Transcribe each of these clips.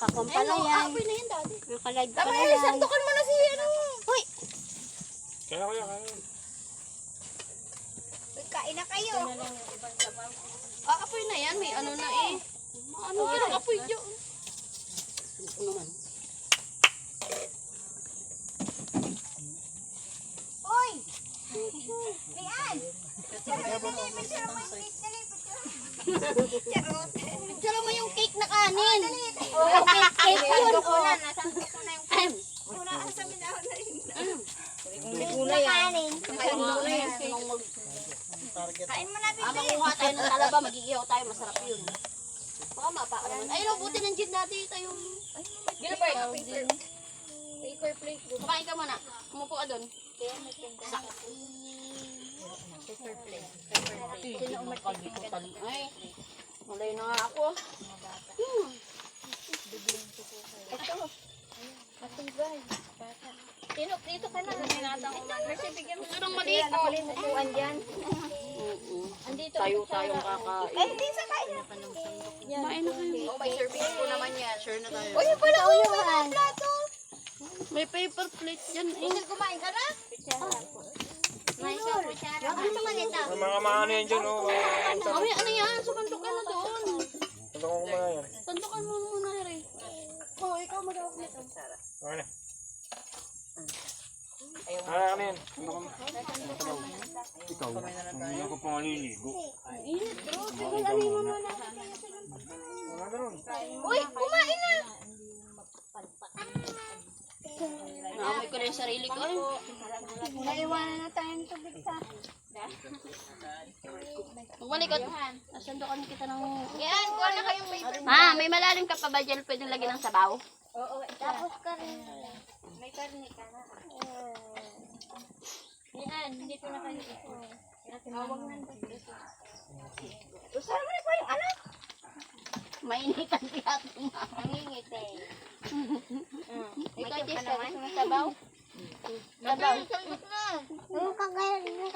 Nakakumpalayan. Apoy na yan, daddy. Nakalive Tama pala na, yan. sandukan mo na si ano. Hoy, Kaya. kain na kayo. Apoy na yan, may ano na eh. Ano yan, apoy dyan. Ito naman. Hoy! Lian! Picture mo yung cake na kanin. Oh, cake yun. Nasangkot ko na yung cake. Nasa minahon na rin. Muna yan. Kain mo na yan. Kain mo na, Bibi. Makuha tayo ng talaba, mag-iihaw tayo, masarap yun. Baka mapaka naman. Ay, buti ng gin natin tayo. Gilbert, paper plate. Kumain ka muna. Umupo ka doon. Paper plate. Sino umartikin? Ay, malay na nga ako. Ito. Matibay. Tinok, dito ka na. Mercy, bigyan mo. Gusto nang maliit. Upuan dyan. Andito. Tayo-tayong kakain. Eh, hindi sa kain. Kumain na kayo. Oh, may service po naman yan. Share na tayo. Uy, pala, mga plato. May paper plate yan eh. Hindi kumain ka na? May isang kutsara. Huwag gusto man ito. Ang mga maano yan dyan, oh. Mami, ano yan? Sukantukan na doon. Ito ko kumaya yan. Sandukan mo muna, Harry. Oo, ikaw mag-awak nito. Okay na. Ano yan? Ikaw. Hindi ako pa maliligo. Wala na ron. Uy, kumain na. Naamoy ko na yung sarili ko. Ay, Naiwanan na tayong tubig sa... magbalik ko. Nasandukan kita ng... Yan, kuha na kayong paper. Ma, may malalim ka pa ba dyan? Pwede lagyan ng sabaw? Oo, tapos karne. May karne ka na. Yan, dito na kayo. Hawag na dito. Usara mo na po yung anak. Mainitan piyato, ma. Nangingit eh. Ikaw, Jess, ka gusto ng sabaw? Sabaw. Sandok na.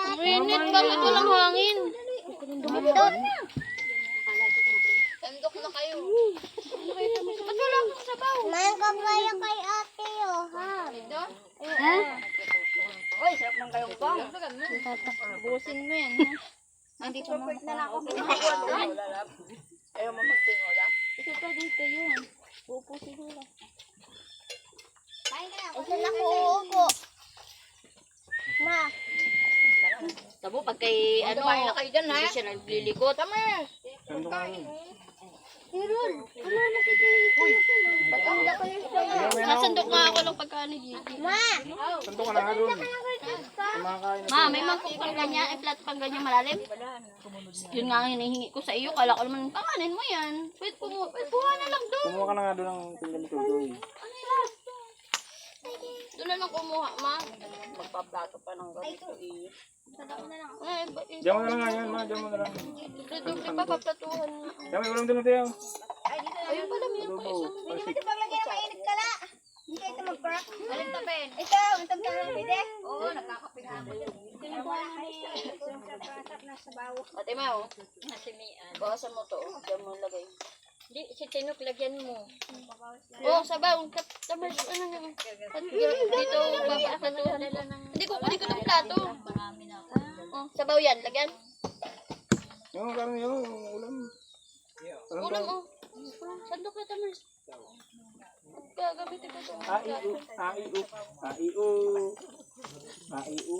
Ang init, bakit walang hangin? Dumindot. Sandok na kayo. Ba't wala akong sabaw? May kagaya kay ate oh, ha? Ha? Uy, sarap ng kayong pang. Busin mo yan, ha? Hindi perfect na lang ako. Ayaw mo magtingola? Ito pa dito yun. Upo siguro. Kain ka na. Isa lang ko uupo. Ma. Tabo, pag kay ano, Kumain na kayo dyan, ha? hindi siya naglilikot. Sando ka yun. Tirol. Ano na kasi? Uy. Ba't ang dako yung sa'yo? Nasandok nga ako ng pagkain ni Gigi. Ma. Sando ka na nga doon. Kumakain na. Ma, may mangkok pang ganyan, ay plat pang ganyan malalim. Yun nga ang hinihingi ko sa iyo. Kala ko naman, panganin mo yan. Pwede puha na lang doon. Kumuha ka na nga doon ng tinggal ni Tutoy. Doon na lang kumuha, ma. Magpaplato pa ng ganito eh. Ay, Diyan mo na lang nga yan, ma. Diyan mo na lang. dito papaplatuhan na. Diyan may ulam doon na tayo. Ayun pala, may pa isa. Hindi mo ito paglagyan ng mainit ka la. Hindi ito mag-crack. Alin pa, Ben? Ito, ang tagdala, pwede? Oo, nagkakape na ako. Ate Mau, bawasan mo to. Diyan mo lagay. Di, si Tinok, lagyan mo. Oh, sabaw. Tamar, ano na. Dito, papaplatuhan. Hindi ko kunin ko ng plato. Oh, sabaw yan, lagyan. Yung karne yun, yung ulam. Ulam, oh. Sandok na tamar. Gagamitin ko ito. Aiu.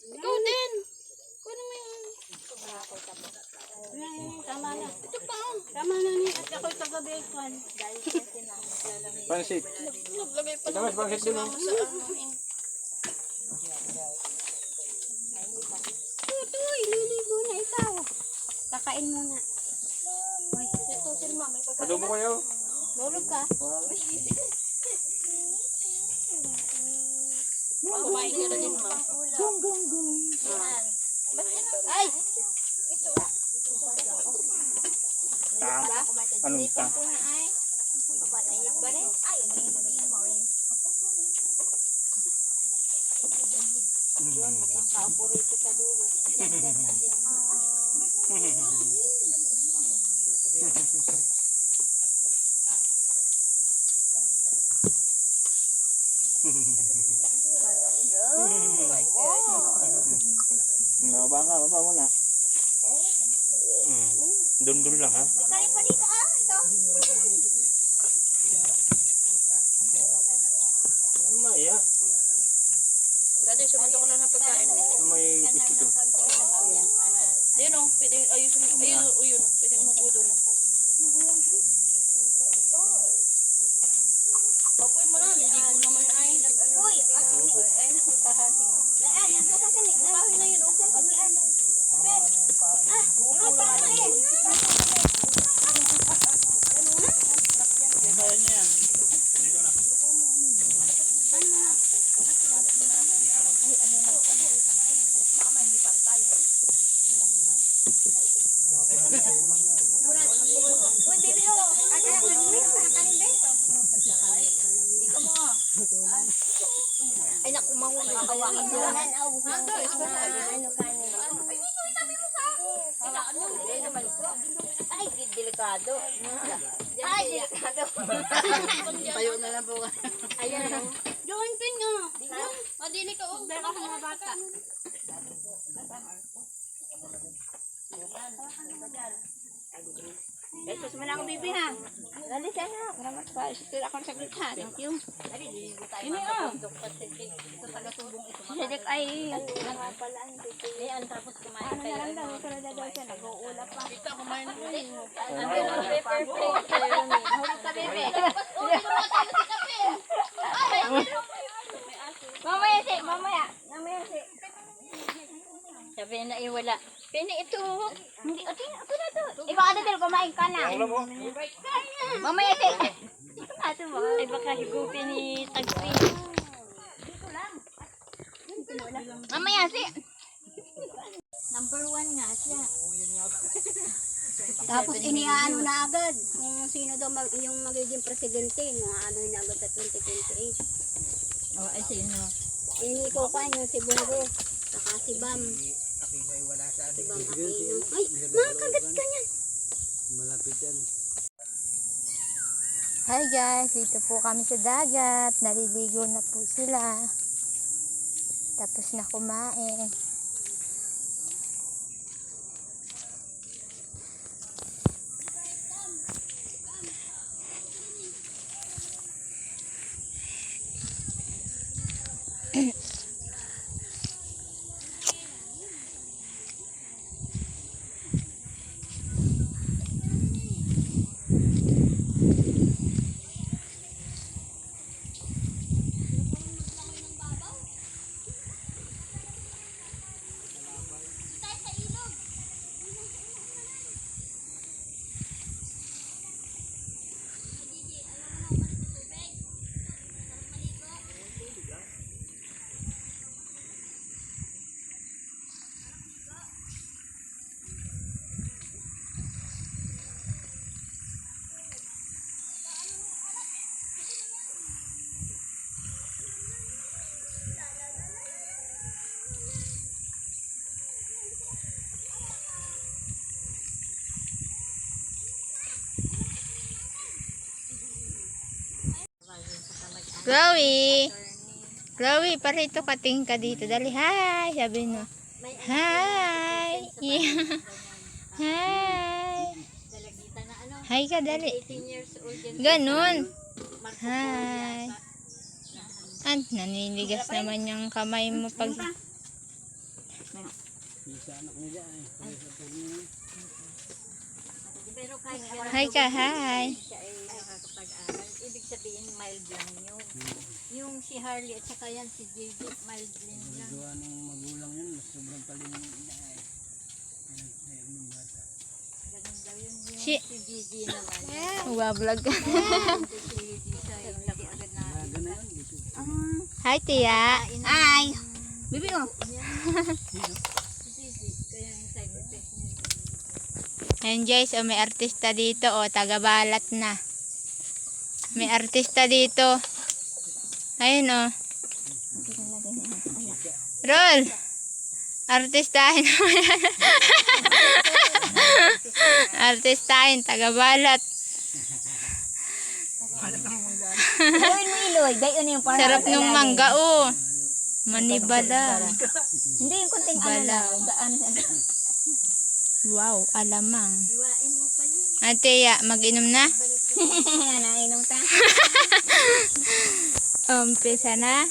Ikaw din. Kunin mo yung... Tama na. Ito pa, oh. Tama na ni. At ako'y taga-bacon. Dahil kasi na. Pansit. Naglagay pa Ito mas pansit din, oh. sa amin. Tutoy, liligo na ikaw. Kakain muna. Ito, silma. May pagkain. Adobo kayo. Lulog ka. Kumain ka na din, ma. Ay! Ta. Anong ta? Nakauporito sa dulo. Baba muna. Dun lang ha. Kaya pa dito ito. Maya. Dati, sumanto ko lang ng pagkain. May pistito. Ayun o, pwede, ayun, pwede umupo doon. Bakoy mo na, liligo naman yung ay. Uy, na yun. Uy, baby, oh. Ay, naku, mahuli. Hawakan mo lang. Ay, delikado. Ay, delikado. Tayo na lang po. Ayan. Join pin nga. Madili ka, oh. Beka ka mga bata. Ito mo na ako, baby, ha? Dali siya na. Salamat pa. Isipin ako sa saglit, ha? Thank you. Ini, oh. Siya ay... Tapos kumain Ano na lang daw, wala daw siya, nag-uula pa. Dito, kumain na ko eh. Ano yung paper plate sa'yo ni? Hulog ka, baby. Mamaya si, mamaya. Mamaya si. Sabi na iwala. Pini ito. Hindi, ito na to. Ikaw ano din, kumain ka na. Mamaya si. Ato mo. Ay baka higupin ni Tagpi. Mamaya si. Number 1 nga siya. Tapos iniaano na agad kung sino daw yung magiging presidente. Ano na agad sa 2028. Oh, ay sino? Ini ko pa yung si Bongo. Saka si Bam. Si Bam Aquino. Ay, makagat ka niyan. Malapit yan. Hi guys, dito po kami sa dagat. Naliligo na po sila. Tapos na kumain. Chloe! Chloe, parito ka, tingin ka dito. Dali, hi! Sabi mo. Hi! Yeah. Hi! Hi ka, dali. Ganun. Hi! Naninigas naman yung kamay mo pag... Hi ka, hi! Ibig sabihin mild lang yun. Yung si Harley at saka yan si JJ mild din lang. Gawa ng magulang yun, mas sobrang talino ng ina eh. Ganun daw yun. Yung Si- si JJ naman. Vlog ka. Si JJ sa hindi agad na. Hi, Tia. Ay. Bibi oh. Si JJ, kaya yung side effect niya. Ayan guys, oh, may artista dito. Oh, taga-balat na. May artista dito. Ayun oh. Roll. Artistahin mo yan. Artistahin, taga-balat. Iloy mo iloy. Gayon yung parang. Sarap ng mangga oh. Manibala. Hindi, yung kunting ano Balaw. lang. Wow, alamang. Ate, ya, mag-inom na? Nainom ta. Umpisa na?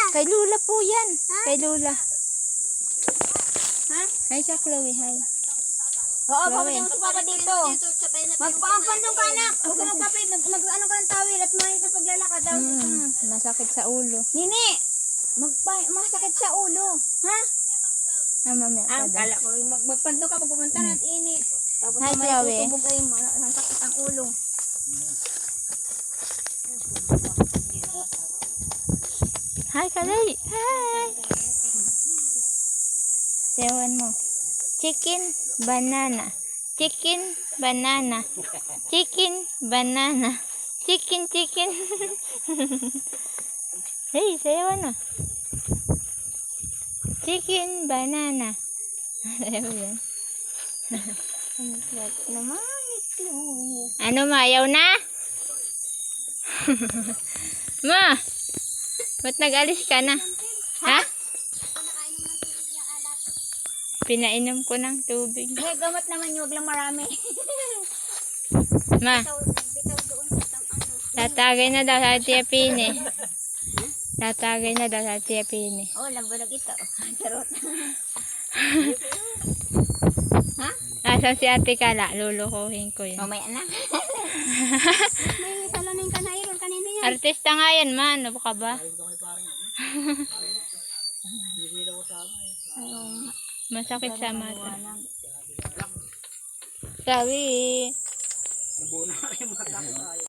Kay Lula po yan. Kay Lula. Ha? Hi sa Chloe, hi. Oo, Chloe. papunta mo si Papa dito. Magpapantong ka anak. Huwag ka magpapit. Mag-ano ka ng tawil at may sa paglalakad daw. Masakit sa ulo. Nini, masakit sa ulo. Ha? Mamaya pa daw. Kala ko, magpantong ka pag pumunta na at init. Tapos Hi, mamaya Chloe. tutubog kayo, masakit ang ulo. Hi, Kalay. Hi. Sayawan mo. Chicken, banana. Chicken, banana. Chicken, banana. Chicken, chicken. Hey, sayawan mo. Chicken, banana. Sayaw yan. Naman, Ano, mayaw na? Ma, ba't nag-alis ka na? Ha? Pinainom ko ng tubig. gamot naman yung wag lang marami. Ma, tatagay na daw sa Tia Pini. Tatagay na daw sa Tia Pini. Oh, lambunog ito. Charot. Ha? Asan si Ate Kala? Lulukuhin ko yun. Mamaya na. May salamin ka na iron kanina yan. Artista nga yan, ma. Ano ka ba? Masakit sa mata. Sabi. Nabuo na kayo mata ko tayo.